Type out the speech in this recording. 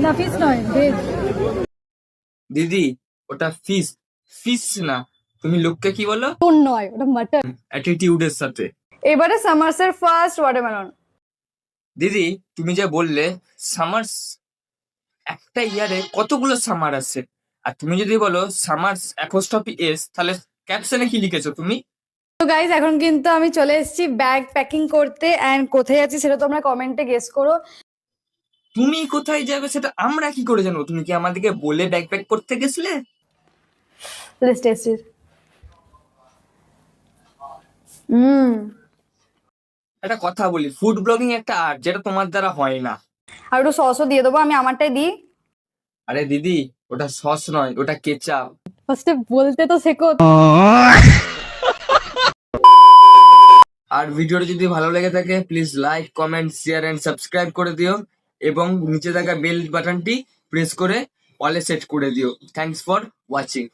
না ফিস নয়, ভেজ। দিদি ওটা ফিশ, ফিশ না। তুমি লোককে কি বলো? কোন নয়, ওটা মাটন। অ্যাটিটিউডের সাথে। এবারে সামার্সের ফার্স্ট ওয়াটারমেলন। দিদি তুমি যে বললে সামার্স, একটা ইয়ারে কতগুলো সামার আছে? আর তুমি যদি বলো সামার্স অ্যাপোস্ট্রফি এস, তাহলে ক্যাপশনে কি লিখেছো তুমি? তো গাইজ এখন কিন্তু আমি চলে এসেছি ব্যাগ প্যাকিং করতে, অ্যান্ড কোথায় আছি সেটা তোমরা কমেন্টে গেস করো। তুমি কোথায় যাবে সেটা আমরা কি করে জানবো? তুমি কি আমাদেরকে বলে ব্যাগ প্যাক করতে গেছিলে? লেটস টেস্ট ইট। হুম। একটা কথা বলি, ফুড ব্লগিং একটা আর্ট, যেটা তোমার দ্বারা হয় না। আর একটু সসও দিয়ে দেবো, আমি আমারটাই দিই। আরে দিদি ওটা সস নয়, ওটা কেচাপ। ফার্স্টে বলতে তো শেখো। আর ভিডিওটা যদি ভালো লেগে থাকে please like, comment, share and subscribe করে দিও, এবং নিচে থাকা বেল বাটনটি প্রেস করে অলে সেট করে দিও। Thanks for watching.